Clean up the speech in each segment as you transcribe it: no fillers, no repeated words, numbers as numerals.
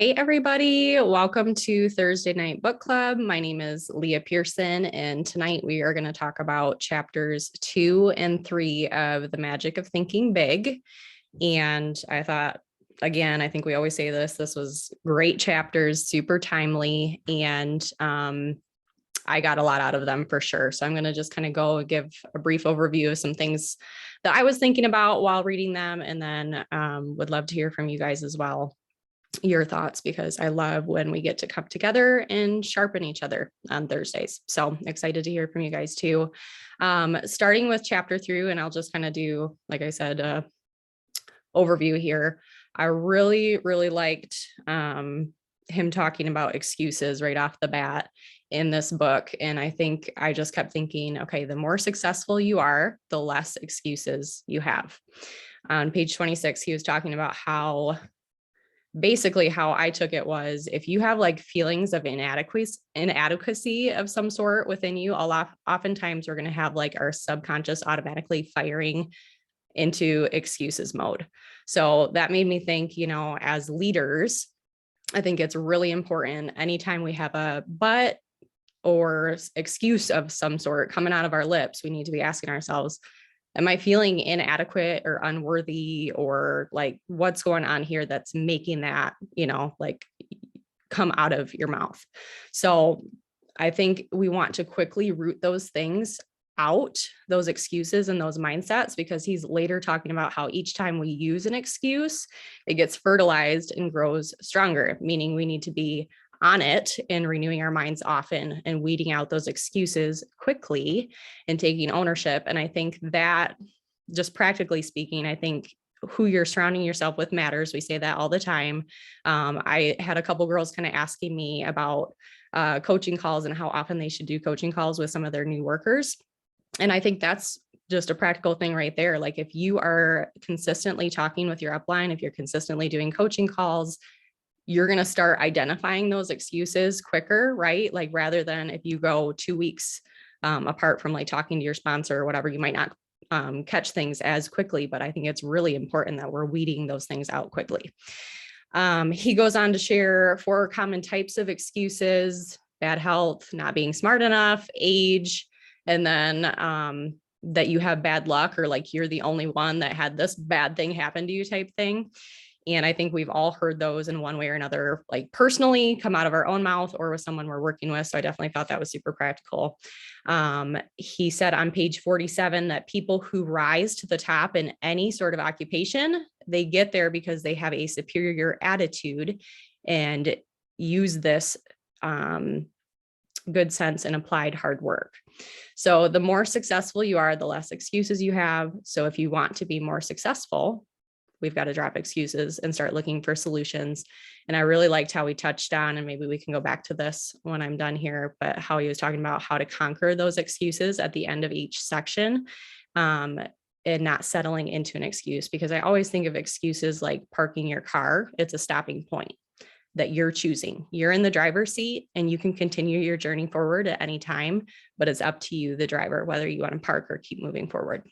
Hey, everybody. Welcome to Thursday Night Book Club. My name is Leah Pearson, and tonight we are going to talk about chapters 2 and 3 of The Magic of Thinking Big. And I thought, again, I think we always say this was great chapters, super timely, and I got a lot out of them for sure. So I'm going to just kind of go and give a brief overview of some things that I was thinking about while reading them, and then would love to hear from you guys as well, your thoughts, because I love when we get to come together and sharpen each other on Thursdays. So excited to hear from you guys too. Starting with chapter 3, and I'll just kind of do, like I said, overview here. I really liked him talking about excuses right off the bat in this book. And I think I just kept thinking, okay, the more successful you are, the less excuses you have. On page 26, he was talking about how I took it was, if you have like feelings of inadequacy of some sort within you, oftentimes we're going to have like our subconscious automatically firing into excuses mode. So that made me think, as leaders, I think it's really important anytime we have a but or excuse of some sort coming out of our lips, we need to be asking ourselves, am I feeling inadequate or unworthy, or like what's going on here that's making that, like come out of your mouth? So I think we want to quickly root those things out, those excuses and those mindsets, because he's later talking about how each time we use an excuse, it gets fertilized and grows stronger, meaning we need to be on it and renewing our minds often and weeding out those excuses quickly and taking ownership. And I think that, just practically speaking, I think who you're surrounding yourself with matters. We say that all the time. I had a couple girls kind of asking me about coaching calls and how often they should do coaching calls with some of their new workers. And I think that's just a practical thing right there. Like if you are consistently talking with your upline, if you're consistently doing coaching calls, you're going to start identifying those excuses quicker, right? Like rather than if you go 2 weeks apart from like talking to your sponsor or whatever, you might not catch things as quickly, but I think it's really important that we're weeding those things out quickly. He goes on to share 4 common types of excuses: bad health, not being smart enough, age, and then that you have bad luck, or like you're the only one that had this bad thing happen to you type thing. And I think we've all heard those in one way or another, like personally come out of our own mouth or with someone we're working with. So I definitely thought that was super practical. He said on page 47 that people who rise to the top in any sort of occupation, they get there because they have a superior attitude and use this good sense and applied hard work. So the more successful you are, the less excuses you have. So if you want to be more successful, we've got to drop excuses and start looking for solutions. And I really liked how he touched on, and maybe we can go back to this when I'm done here, but how he was talking about how to conquer those excuses at the end of each section, and not settling into an excuse. Because I always think of excuses like parking your car. It's a stopping point that you're choosing. You're in the driver's seat and you can continue your journey forward at any time, but it's up to you, the driver, whether you want to park or keep moving forward.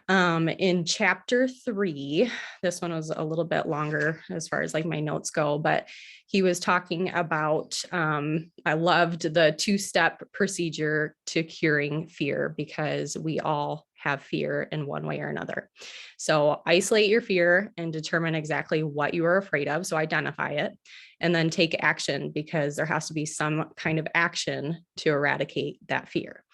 In chapter 3, this one was a little bit longer as far as like my notes go, but he was talking about, I loved the 2-step procedure to curing fear, because we all have fear in one way or another. So isolate your fear and determine exactly what you are afraid of. So identify it and then take action, because there has to be some kind of action to eradicate that fear.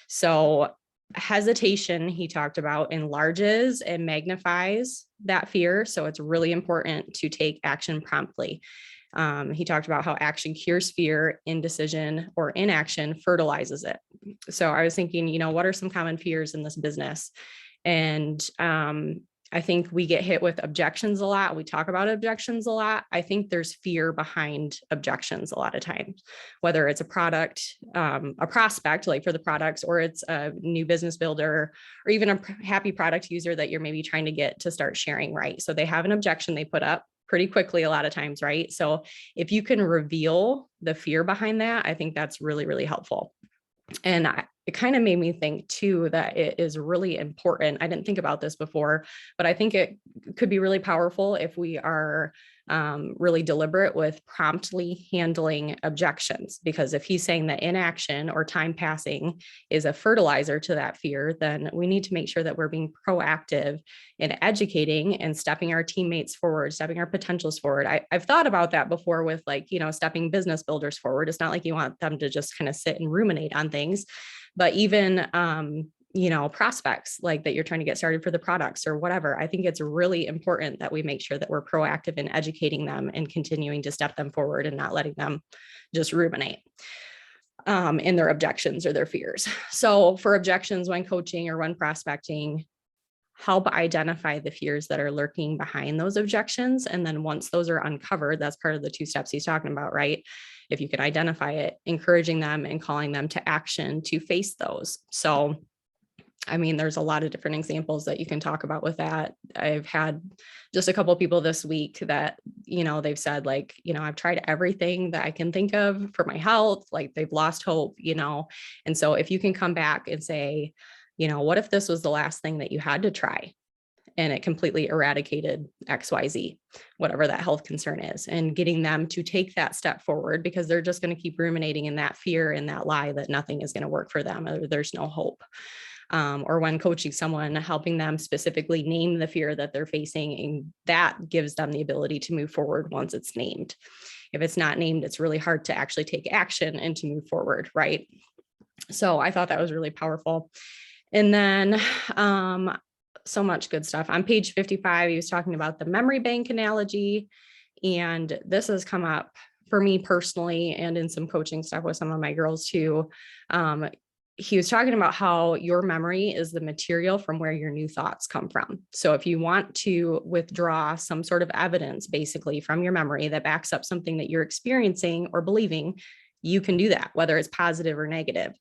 So hesitation, he talked about, enlarges and magnifies that fear. So it's really important to take action promptly. He talked about how action cures fear, indecision or inaction fertilizes it. So I was thinking, what are some common fears in this business? And I think we get hit with objections a lot. We talk about objections a lot. I think there's fear behind objections a lot of times, whether it's a product, a prospect, like for the products, or it's a new business builder, or even a happy product user that you're maybe trying to get to start sharing, right? So they have an objection they put up pretty quickly a lot of times, right? So if you can reveal the fear behind that, I think that's really helpful. And it kind of made me think too that it is really important. I didn't think about this before, but I think it could be really powerful if we are really deliberate with promptly handling objections. Because if he's saying that inaction or time passing is a fertilizer to that fear, then we need to make sure that we're being proactive in educating and stepping our teammates forward, stepping our potentials forward. I've thought about that before with like, stepping business builders forward. It's not like you want them to just kind of sit and ruminate on things, but even prospects like that you're trying to get started for the products or whatever. I think it's really important that we make sure that we're proactive in educating them and continuing to step them forward and not letting them just ruminate in their objections or their fears. So for objections when coaching or when prospecting, help identify the fears that are lurking behind those objections. And then once those are uncovered, that's part of the 2 steps he's talking about, right? If you can identify it, encouraging them and calling them to action to face those. So there's a lot of different examples that you can talk about with that. I've had just a couple of people this week that, they've said like, I've tried everything that I can think of for my health, like they've lost hope, And so if you can come back and say, what if this was the last thing that you had to try and it completely eradicated XYZ, whatever that health concern is, and getting them to take that step forward because they're just going to keep ruminating in that fear and that lie that nothing is going to work for them or there's no hope. Or when coaching someone, helping them specifically name the fear that they're facing, and that gives them the ability to move forward once it's named. If it's not named, it's really hard to actually take action and to move forward, right? So I thought that was really powerful. And then so much good stuff. On page 55, he was talking about the memory bank analogy, and this has come up for me personally and in some coaching stuff with some of my girls too. He was talking about how your memory is the material from where your new thoughts come from. So if you want to withdraw some sort of evidence, basically from your memory that backs up something that you're experiencing or believing, you can do that, whether it's positive or negative.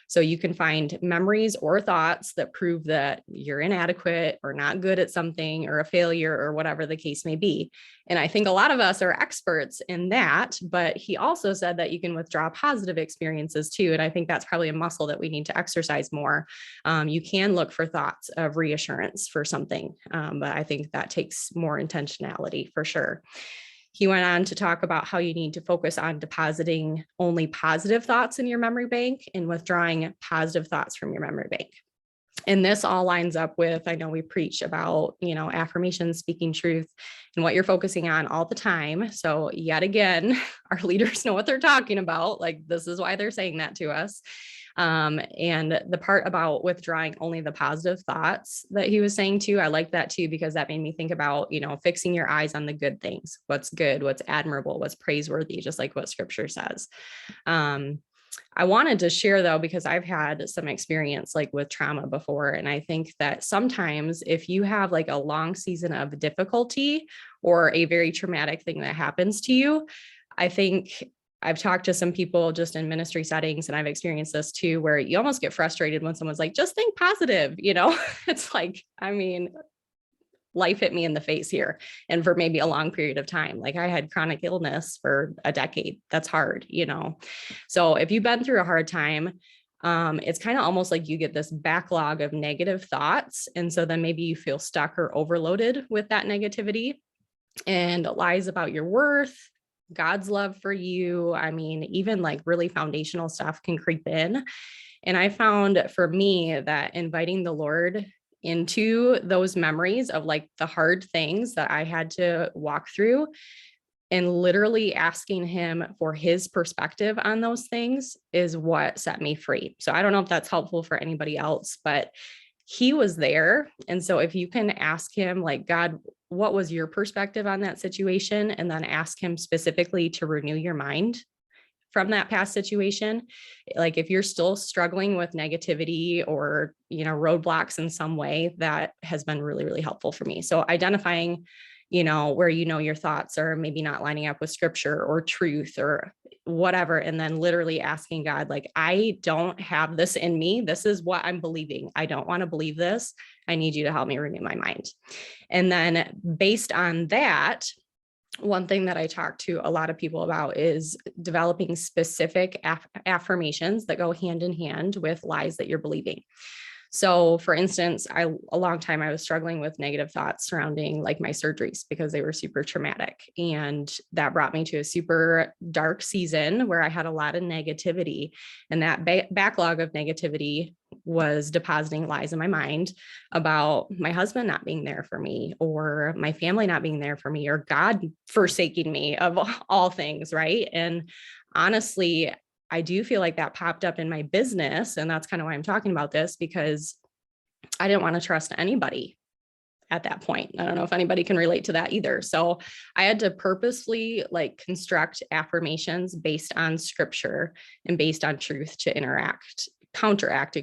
So you can find memories or thoughts that prove that you're inadequate or not good at something or a failure or whatever the case may be. And I think a lot of us are experts in that, but he also said that you can withdraw positive experiences too. And I think that's probably a muscle that we need to exercise more. You can look for thoughts of reassurance for something, but I think that takes more intentionality for sure. He went on to talk about how you need to focus on depositing only positive thoughts in your memory bank and withdrawing positive thoughts from your memory bank. And this all lines up with, I know we preach about, affirmations, speaking truth, and what you're focusing on all the time. So yet again, our leaders know what they're talking about. Like, this is why they're saying that to us. And the part about withdrawing only the positive thoughts that he was saying too, I like that too, because that made me think about, fixing your eyes on the good things, what's good, what's admirable, what's praiseworthy, just like what scripture says. I wanted to share though, because I've had some experience like with trauma before. And I think that sometimes if you have like a long season of difficulty or a very traumatic thing that happens to you, I think I've talked to some people just in ministry settings, and I've experienced this too, where you almost get frustrated when someone's like, just think positive, it's like, life hit me in the face here. And for maybe a long period of time, like I had chronic illness for a decade. That's hard, So if you've been through a hard time, it's kind of almost like you get this backlog of negative thoughts. And so then maybe you feel stuck or overloaded with that negativity and lies about your worth, God's love for you. Even like really foundational stuff can creep in. And I found for me that inviting the Lord into those memories of like the hard things that I had to walk through and literally asking him for his perspective on those things is what set me free. So I don't know if that's helpful for anybody else, but he was there. And so if you can ask him like, God, what was your perspective on that situation? And then ask him specifically to renew your mind from that past situation. Like if you're still struggling with negativity or, roadblocks in some way, that has been really, really helpful for me. So identifying, where, your thoughts are maybe not lining up with scripture or truth or whatever. And then literally asking God, like, I don't have this in me. This is what I'm believing. I don't want to believe this. I need you to help me renew my mind. And then based on that, one thing that I talk to a lot of people about is developing specific affirmations that go hand in hand with lies that you're believing. So for instance, a long time I was struggling with negative thoughts surrounding like my surgeries because they were super traumatic. And that brought me to a super dark season where I had a lot of negativity, and that backlog of negativity was depositing lies in my mind about my husband not being there for me, or my family not being there for me, or God forsaking me of all things. Right. And honestly, I do feel like that popped up in my business. And that's kind of why I'm talking about this, because I didn't want to trust anybody at that point. I don't know if anybody can relate to that either. So I had to purposely like construct affirmations based on scripture and based on truth to counteract,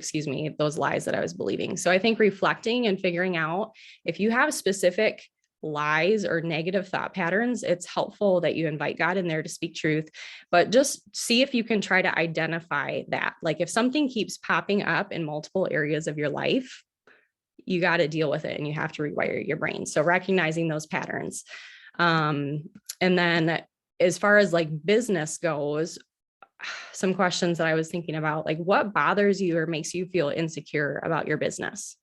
those lies that I was believing. So I think reflecting and figuring out if you have specific lies or negative thought patterns, it's helpful that you invite God in there to speak truth, but just see if you can try to identify that. Like if something keeps popping up in multiple areas of your life, you got to deal with it and you have to rewire your brain. So recognizing those patterns. And then as far as like business goes, some questions that I was thinking about, like what bothers you or makes you feel insecure about your business?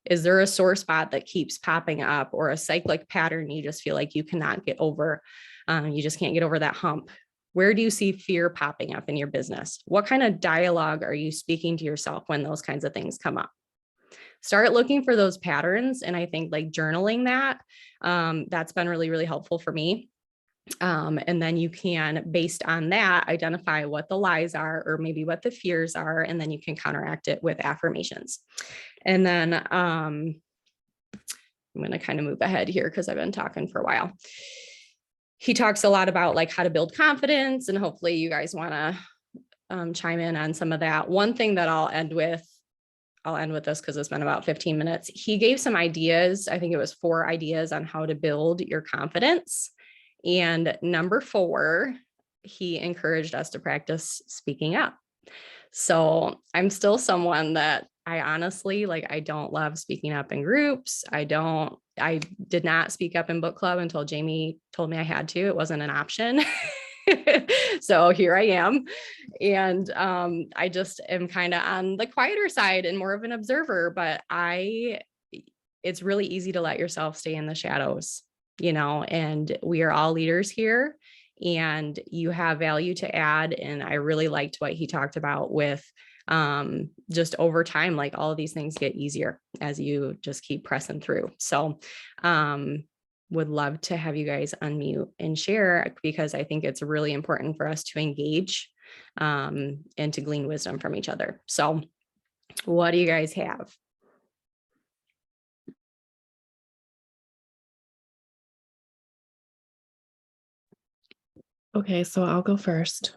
Is there a sore spot that keeps popping up, or a cyclic pattern you just feel like you cannot get over? You just can't get over that hump. Where do you see fear popping up in your business? What kind of dialogue are you speaking to yourself when those kinds of things come up? Start looking for those patterns. And I think like journaling that's been really, really helpful for me. And then you can, based on that, identify what the lies are, or maybe what the fears are, and then you can counteract it with affirmations. And then I'm going to kind of move ahead here because I've been talking for a while. He talks a lot about like how to build confidence, and hopefully you guys want to chime in on some of that. One thing that I'll end with this because it's been about 15 minutes. He gave some ideas. I think it was 4 ideas on how to build your confidence. And number 4, he encouraged us to practice speaking up. So I'm still someone that I honestly, like, I don't love speaking up in groups. I did not speak up in book club until Jamie told me I had to. It wasn't an option. So here I am. And I just am kind of on the quieter side and more of an observer, but it's really easy to let yourself stay in the shadows, and we are all leaders here, and you have value to add. And I really liked what he talked about with just over time, like all of these things get easier as you just keep pressing through. So would love to have you guys unmute and share, because I think it's really important for us to engage and to glean wisdom from each other. So what do you guys have? Okay, so I'll go first.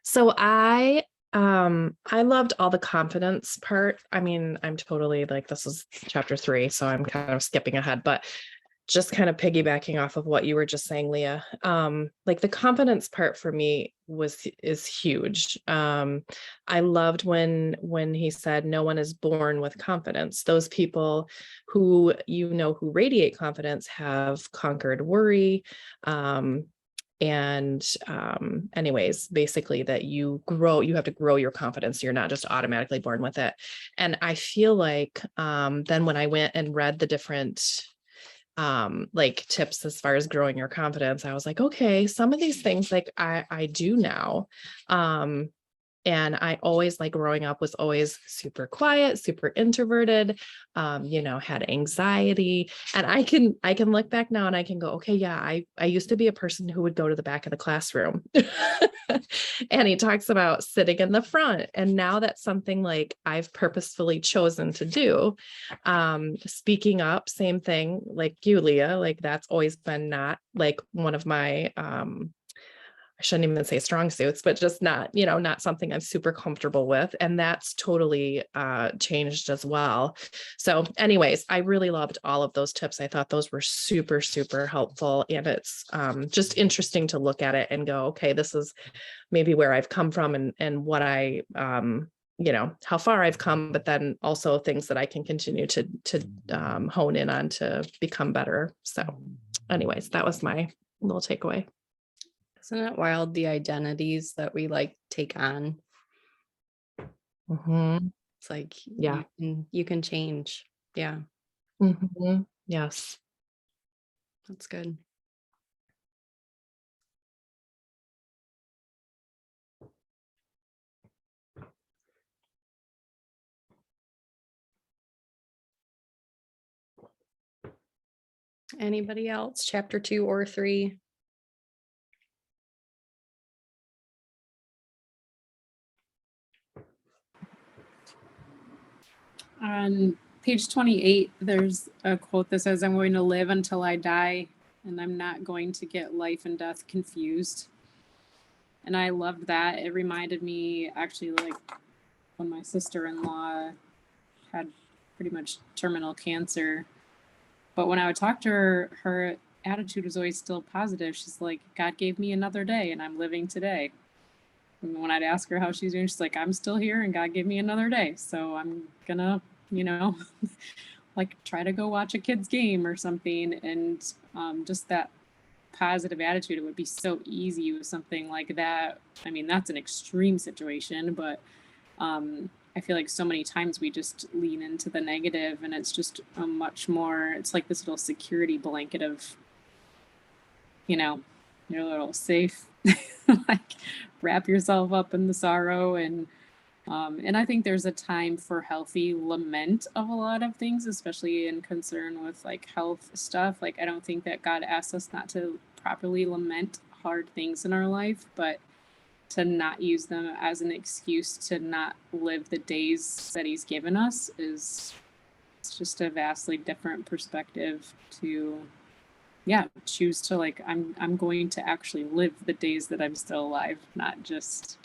So I loved all the confidence part. I mean, I'm totally like, this is chapter 3, so I'm kind of skipping ahead, but just kind of piggybacking off of what you were just saying, Leah. Like the confidence part for me is huge. I loved when he said no one is born with confidence. Those people who who radiate confidence have conquered worry. Anyways, basically that you have to grow your confidence. You're not just automatically born with it. And I feel like then when I went and read the different like tips as far as growing your confidence, I was like, okay, some of these things like I do now. And I always, like growing up, was always super quiet, super introverted, had anxiety. And I can look back now and I can go, okay, yeah, I used to be a person who would go to the back of the classroom. And he talks about sitting in the front. And now that's something like I've purposefully chosen to do. Speaking up, same thing, like you, Leah, like that's always been not like one of my I shouldn't even say strong suits, but just not, not something I'm super comfortable with. And that's totally changed as well. So anyways, I really loved all of those tips. I thought those were super, super helpful. And it's just interesting to look at it and go, okay, this is maybe where I've come from and what I, how far I've come, but then also things that I can continue to hone in on to become better. So anyways, that was my little takeaway. Isn't it wild, the identities that we like take on? Mm-hmm. It's like, Yeah. you can change. Yeah, Mhm. Yes. that's good. Anybody else? Chapter 2 or 3? On page 28, there's a quote that says, "I'm going to live until I die, and I'm not going to get life and death confused." And I loved that. It reminded me actually like when my sister-in-law had pretty much terminal cancer. But when I would talk to her, her attitude was always still positive. She's like, "God gave me another day and I'm living today." And when I'd ask her how she's doing, she's like, "I'm still here and God gave me another day. So I'm gonna, like try to go watch a kid's game or something." And just that positive attitude. It would be so easy with something like that. I mean, that's an extreme situation, but I feel like so many times we just lean into the negative, and it's just a much more, it's like this little security blanket of, you know, you're a little safe, like wrap yourself up in the sorrow. And I think there's a time for healthy lament of a lot of things, especially in concern with like health stuff. Like, I don't think that God asks us not to properly lament hard things in our life, but to not use them as an excuse to not live the days that He's given us is, it's just a vastly different perspective to, yeah, choose to like, I'm going to actually live the days that I'm still alive, not just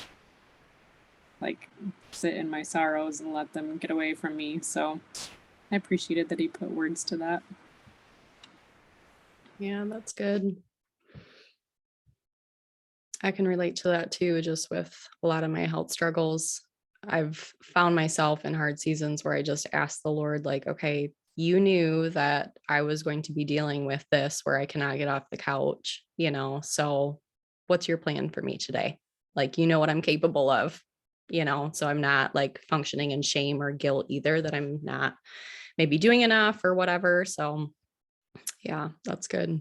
like sit in my sorrows and let them get away from me. So I appreciated that he put words to that. Yeah, that's good. I can relate to that too, just with a lot of my health struggles. I've found myself in hard seasons where I just ask the Lord, like, okay, you knew that I was going to be dealing with this where I cannot get off the couch, so what's your plan for me today? Like, you know what I'm capable of, so I'm not like functioning in shame or guilt either that I'm not maybe doing enough or whatever. So yeah, that's good.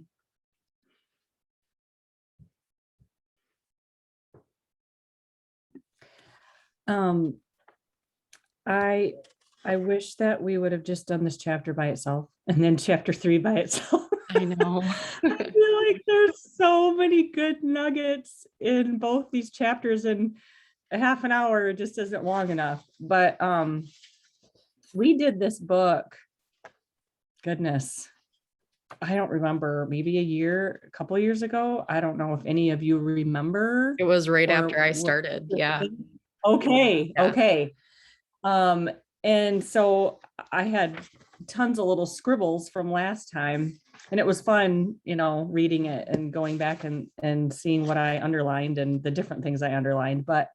Um, I wish that we would have just done this chapter by itself and then chapter 3 by itself. I know. I feel like there's so many good nuggets in both these chapters, and a half an hour just isn't long enough. But we did this book, goodness, I don't remember, maybe a couple of years ago. I don't know if any of you remember. It was right or after I were started. Yeah. Okay. Yeah. Okay. And so I had tons of little scribbles from last time, and it was fun, reading it and going back and seeing what I underlined and the different things I underlined. But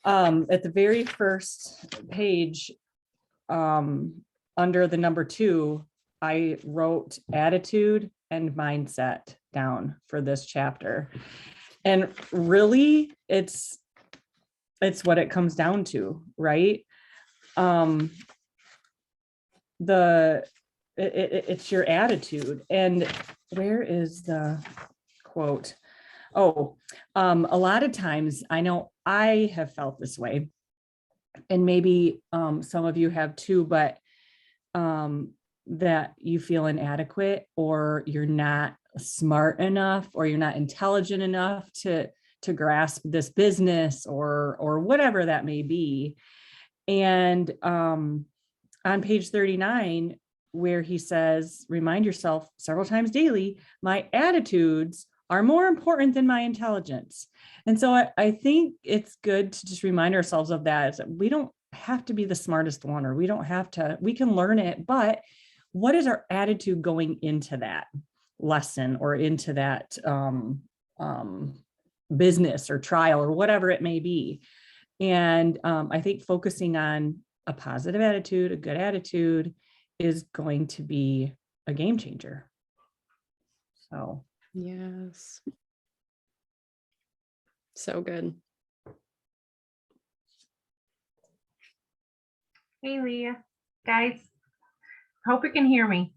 at the very first page, under the number 2, I wrote attitude and mindset down for this chapter. And really, it's what it comes down to, right? It's your attitude. And where is the quote? Oh, a lot of times I know I have felt this way, and maybe some of you have too, but that you feel inadequate, or you're not smart enough, or you're not intelligent enough to grasp this business, or whatever that may be. And on page 39, where he says, "Remind yourself several times daily, my attitudes are more important than my intelligence." And so I think it's good to just remind ourselves of that. We don't have to be the smartest one, or we don't have to, we can learn it, but what is our attitude going into that lesson, or into that business or trial, or whatever it may be? And I think focusing on a positive attitude, a good attitude, is going to be a game changer. So, Yes. So good. Hey, Leah. Guys, hope you can hear me.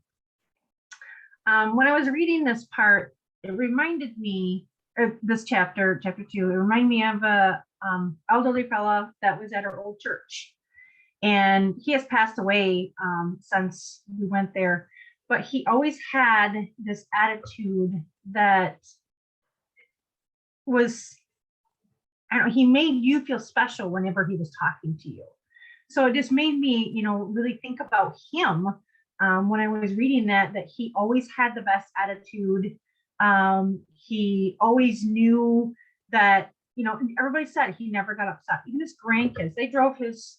When I was reading this part, it reminded me, this chapter 2, it reminded me of a elderly fella that was at our old church. And he has passed away since we went there. But he always had this attitude that was, I don't know, he made you feel special whenever he was talking to you. So it just made me, really think about him when I was reading that he always had the best attitude. He always knew that, everybody said he never got upset. Even his grandkids, they drove his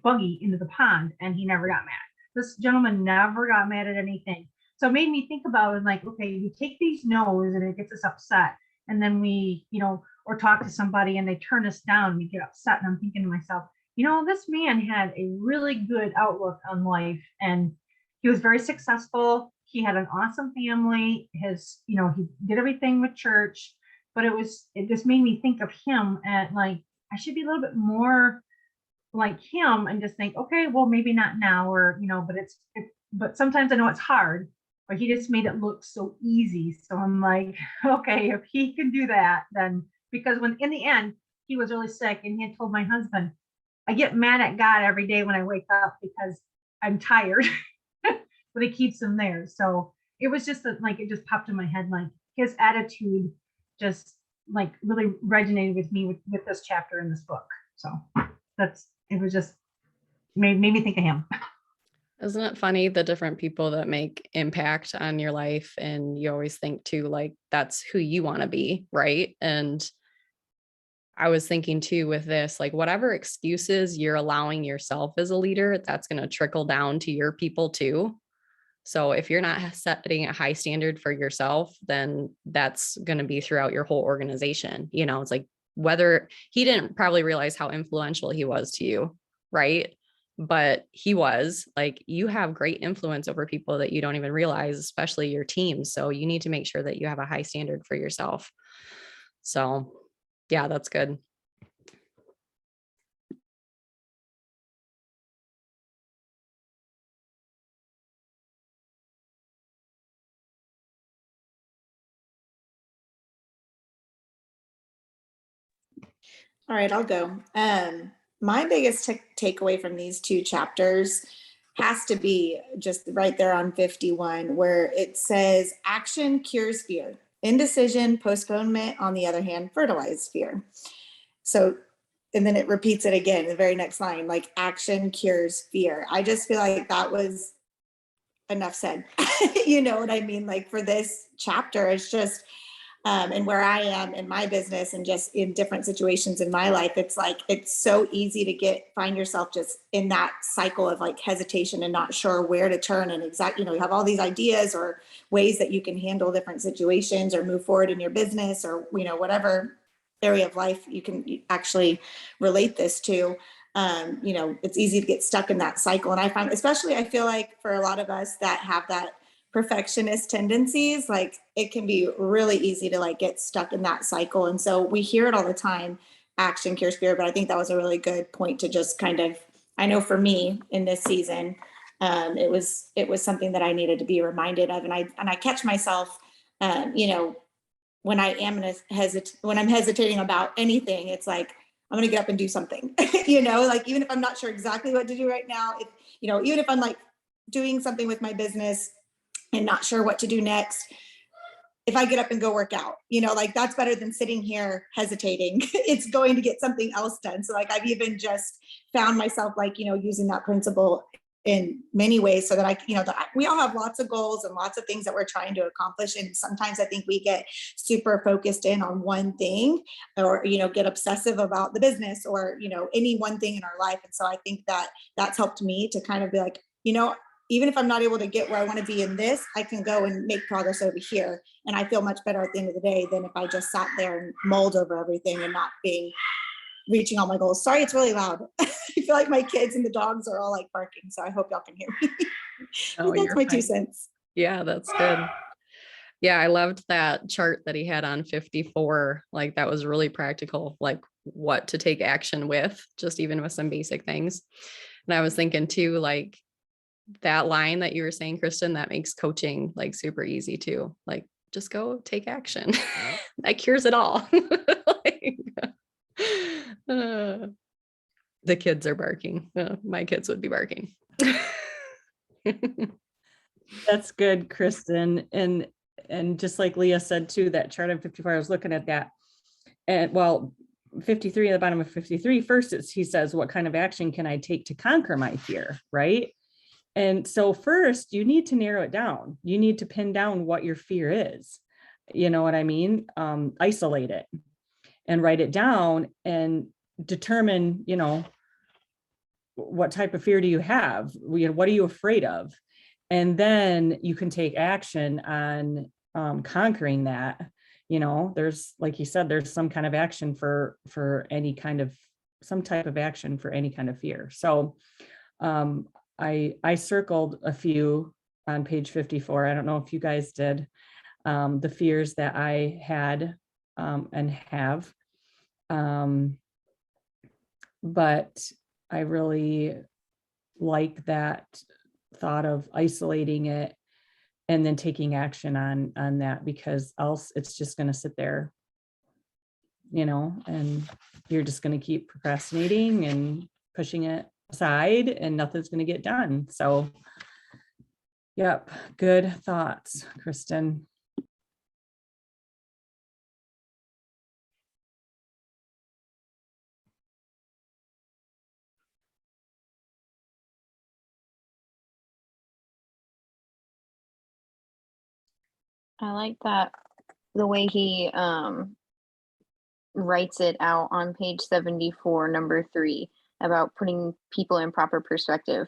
buggy into the pond and he never got mad. This gentleman never got mad at anything. So it made me think about it, okay, we take these no's and it gets us upset. And then we, or talk to somebody and they turn us down and we get upset. And I'm thinking to myself, this man had a really good outlook on life and he was very successful. He had an awesome family. He did everything with church, but it just made me think of him and I should be a little bit more like him and just think, okay, well, maybe not now, or, but sometimes I know it's hard, but he just made it look so easy. So I'm like, okay, if he can do that, then, because when in the end, he was really sick and he had told my husband, I get mad at God every day when I wake up because I'm tired, but he keeps him there. So it was just it just popped in my head, his attitude just really resonated with me with this chapter in this book. So it was just made me think of him. Isn't it funny, the different people that make impact on your life, and you always think too, that's who you want to be, right? And I was thinking too with this, whatever excuses you're allowing yourself as a leader, that's going to trickle down to your people too. So if you're not setting a high standard for yourself, then that's going to be throughout your whole organization. It's whether he didn't probably realize how influential he was to you, right? But he was you have great influence over people that you don't even realize, especially your team. So you need to make sure that you have a high standard for yourself. So yeah, that's good. All right, I'll go. My biggest takeaway from these 2 chapters has to be just right there on 51, where it says action cures fear. Indecision, postponement, on the other hand, fertilize fear. So, and then it repeats it again, the very next line, action cures fear. I just feel like that was enough said. You know what I mean? For this chapter, it's just, and where I am in my business and just in different situations in my life, it's it's so easy to find yourself just in that cycle of hesitation and not sure where to turn, and you have all these ideas or ways that you can handle different situations or move forward in your business or, whatever area of life you can actually relate this to. It's easy to get stuck in that cycle. And I find, especially, I feel like for a lot of us that have that perfectionist tendencies, it can be really easy to get stuck in that cycle. And so we hear it all the time, action cures fear, but I think that was a really good point to just kind of, I know for me in this season, it was something that I needed to be reminded of. And I catch myself, when I am when I'm hesitating about anything, it's I'm going to get up and do something, even if I'm not sure exactly what to do right now, even if I'm doing something with my business and not sure what to do next, if I get up and go work out, that's better than sitting here hesitating. It's going to get something else done. So I've even just found myself using that principle in many ways so that we all have lots of goals and lots of things that we're trying to accomplish. And sometimes I think we get super focused in on one thing or, get obsessive about the business or, any one thing in our life. And so I think that that's helped me to kind of be even if I'm not able to get where I want to be in this, I can go and make progress over here. And I feel much better at the end of the day than if I just sat there and mulled over everything and not reaching all my goals. Sorry, it's really loud. I feel like my kids and the dogs are all barking. So I hope y'all can hear me. Oh, that's my 2 cents. Yeah, that's good. Yeah, I loved that chart that he had on 54. That was really practical, what to take action with, just even with some basic things. And I was thinking too, like that line that you were saying, Kristen, that makes coaching like super easy too. Like just go take action. That cures it all. Like, the kids are barking. My kids would be barking. That's good, Kristen. And just like Leah said too, that chart of 54, I was looking at that. And well, 53 at the bottom of 53, first he says, what kind of action can I take to conquer my fear? Right. And so first you need to narrow it down. You need to pin down what your fear is. You know what I mean? Isolate it and write it down and determine, what type of fear do you have? What are you afraid of? And then you can take action on conquering that. There's, like you said, there's some kind of action for any kind of, some type of action for any kind of fear. So I circled a few on page 54. I don't know if you guys did, the fears that I had and have. But I really like that thought of isolating it and then taking action on that, because else it's just going to sit there, and you're just going to keep procrastinating and pushing it aside and nothing's going to get done. So, yep, good thoughts, Kristen. I like that the way he writes it out on page 74, number 3, about putting people in proper perspective.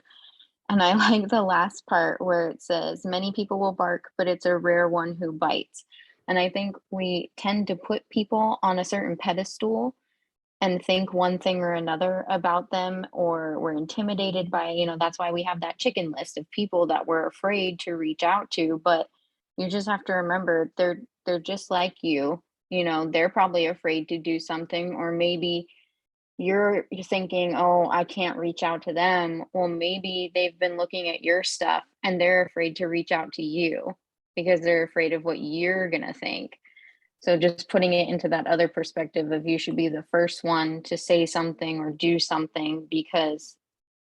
And I like the last part where it says, many people will bark, but it's a rare one who bites. And I think we tend to put people on a certain pedestal and think one thing or another about them, or we're intimidated by, that's why we have that chicken list of people that we're afraid to reach out to. But you just have to remember they're just like you. They're probably afraid to do something, or maybe you're thinking, oh, I can't reach out to them. Well, maybe they've been looking at your stuff and they're afraid to reach out to you because they're afraid of what you're going to think. So just putting it into that other perspective of you should be the first one to say something or do something, because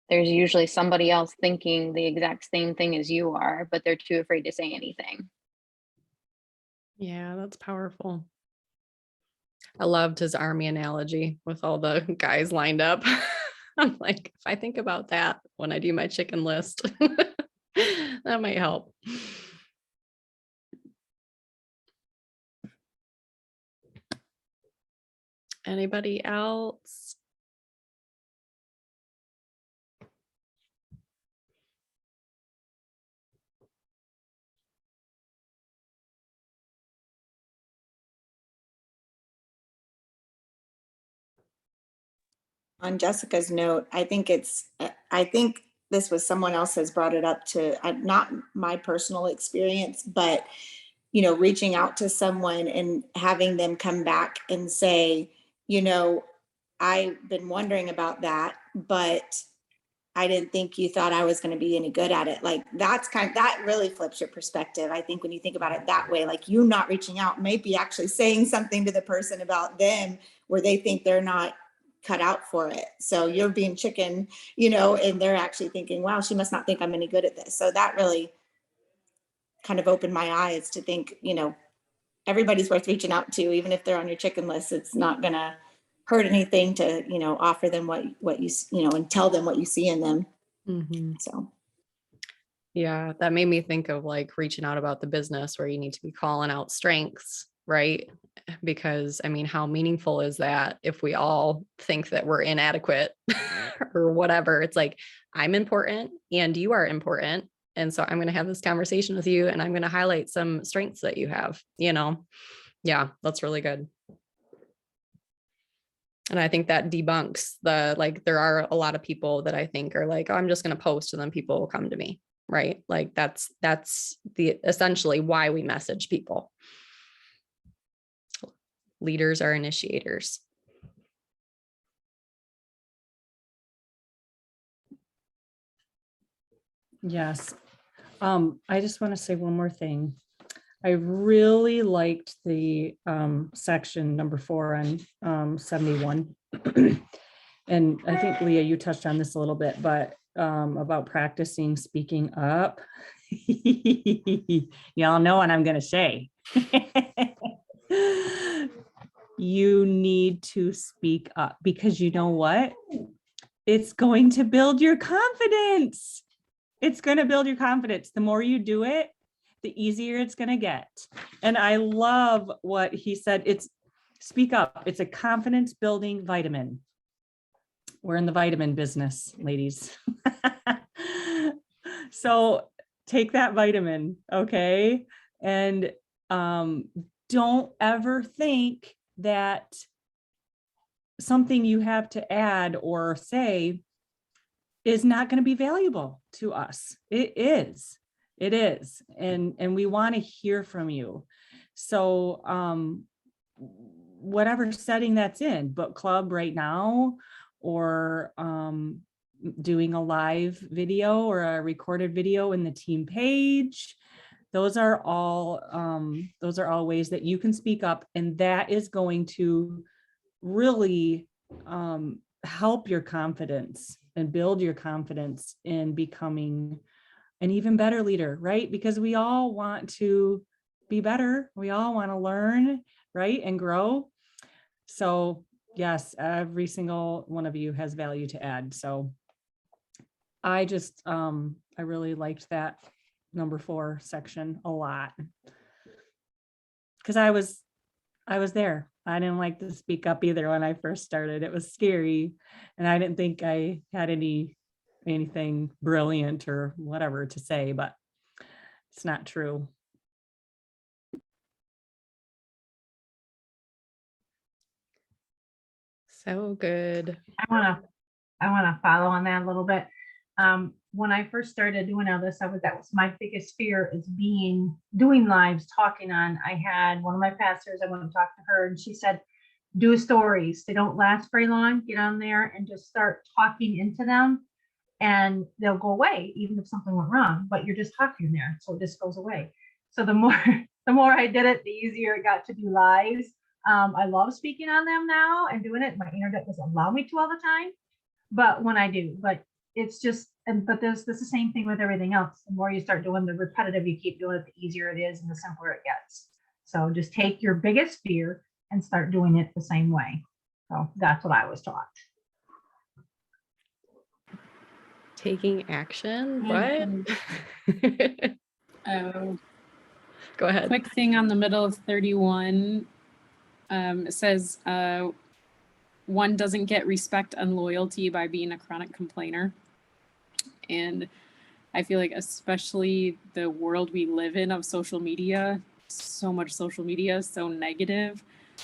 there's usually somebody else thinking the exact same thing as you are, but they're too afraid to say anything. Yeah, that's powerful. I loved his army analogy with all the guys lined up. I'm like, if I think about that when I do my chicken list, that might help. Anybody else? On Jessica's note, I think this was someone else has brought it up to, not my personal experience, but reaching out to someone and having them come back and say, I've been wondering about that, but I didn't think you thought I was going to be any good at it. Like that really flips your perspective. I think when you think about it that way, like you not reaching out, maybe actually saying something to the person about them where they think they're not cut out for it. So you're being chicken, and they're actually thinking, wow, she must not think I'm any good at this. So that really kind of opened my eyes to think, everybody's worth reaching out to, even if they're on your chicken list. It's not going to hurt anything to, offer them what you, and tell them what you see in them. Mm-hmm. So. Yeah, that made me think of like reaching out about the business where you need to be calling out strengths, right? Because I mean, how meaningful is that if we all think that we're inadequate or whatever? It's like, I'm important and you are important. And so I'm going to have this conversation with you and I'm going to highlight some strengths that you have, Yeah, that's really good. And I think that debunks there are a lot of people that I think are like, oh, I'm just going to post and then people will come to me. Right. Like that's the essentially why we message people. Leaders are initiators. Yes. I just want to say one more thing. I really liked the section number 4 on 71. And I think, Leah, you touched on this a little bit, but about practicing speaking up. Y'all know what I'm going to say. You need to speak up, because you know what? It's going to build your confidence. It's going to build your confidence. The more you do it, the easier it's going to get. And I love what he said. It's speak up. It's a confidence building vitamin. We're in the vitamin business, ladies. So take that vitamin, okay? And don't ever think that something you have to add or say is not going to be valuable to us. It is. And we want to hear from you. So whatever setting that's in, book club right now, or doing a live video or a recorded video in the team page, those are all ways that you can speak up, and that is going to really help your confidence and build your confidence in becoming an even better leader, right? Because we all want to be better. We all want to learn, right? And grow. So yes, every single one of you has value to add. So I just, I really liked that number 4 section a lot, because I was there. I didn't like to speak up either when I first started. It was scary, and I didn't think I had anything brilliant or whatever to say, but it's not true. So good. I want to follow on that a little bit. When I first started doing all this, that was my biggest fear, is doing lives, talking on. I had one of my pastors, I went and talked to her, and she said, do stories. They don't last very long. Get on there and just start talking into them, and they'll go away, even if something went wrong, but you're just talking there. So it just goes away. So the more I did it, the easier it got to do lives. I love speaking on them now and doing it. My internet doesn't allow me to all the time, but when I do, but it's just, but this is the same thing with everything else. The more you start doing the repetitive, you keep doing it, the easier it is and the simpler it gets. So just take your biggest fear and start doing it the same way. So that's what I was taught. Taking action. What? Oh, Go ahead. quick thing on the middle of 31. It says one doesn't get respect and loyalty by being a chronic complainer. And I feel like, especially the world we live in of social media, so much social media is so negative.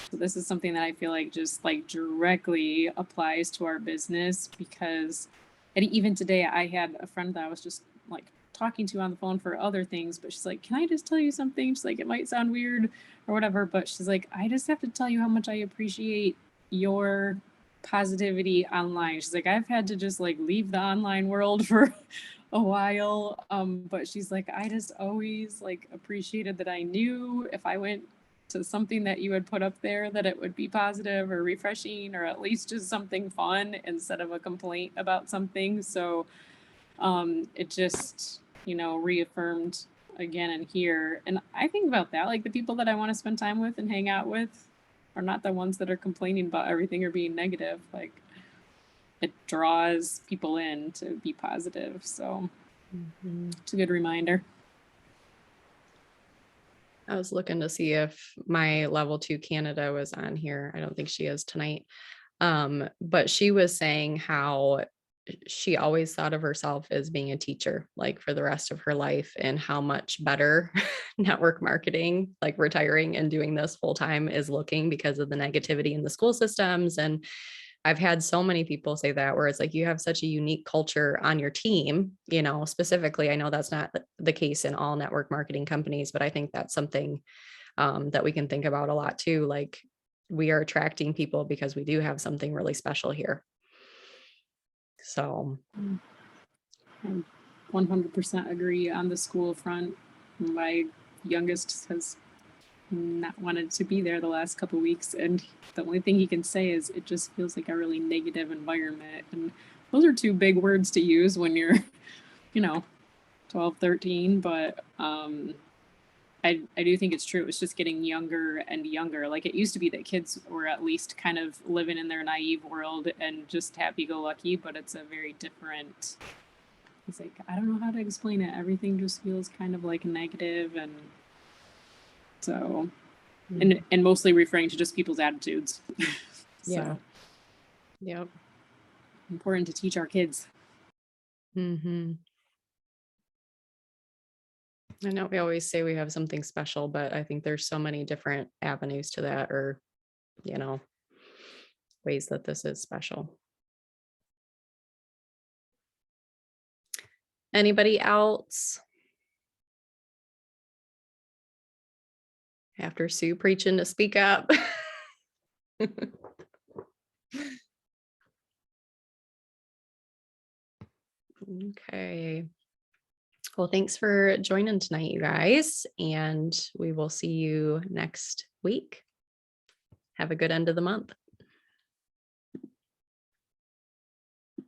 So this is something that I feel like just like directly applies to our business, because, and even today I had a friend that I was just like talking to on the phone for other things, but she's like, can I just tell you something? She's like, it might sound weird or whatever, but she's like, I just have to tell you how much I appreciate your positivity online. She's like, I've had to just like leave the online world for a while, but she's like, I just always like appreciated that I knew if I went to something that you had put up there that it would be positive or refreshing, or at least just something fun instead of a complaint about something. So it just, reaffirmed again and here. And I think about that, like the people that I want to spend time with and hang out with are not the ones that are complaining about everything or being negative. Like, it draws people in to be positive. So it's a good reminder. I was looking to see if my level 2 Canada was on here. I don't think she is tonight. But she was saying how she always thought of herself as being a teacher, like for the rest of her life, and how much better network marketing, like retiring and doing this full time, is looking because of the negativity in the school systems. And I've had so many people say that, where it's like, you have such a unique culture on your team, specifically. I know that's not the case in all network marketing companies, but I think that's something that we can think about a lot too. Like, we are attracting people because we do have something really special here. So 100% agree on the school front. My youngest has not wanted to be there the last couple weeks, and the only thing he can say is it just feels like a really negative environment. And those are two big words to use when you're, 12, 13, but I do think it's true. It's just getting younger and younger. Like, it used to be that kids were at least kind of living in their naive world and just happy-go-lucky, but it's a very different. It's like, I don't know how to explain it. Everything just feels kind of like negative, and so, and mostly referring to just people's attitudes. Yeah. Yep. Important to teach our kids. Mm-hmm. I know we always say we have something special, but I think there's so many different avenues to that, or, ways that this is special. Anybody else? After Sue preaching to speak up. Okay. Well, thanks for joining tonight, you guys, and we will see you next week. Have a good end of the month.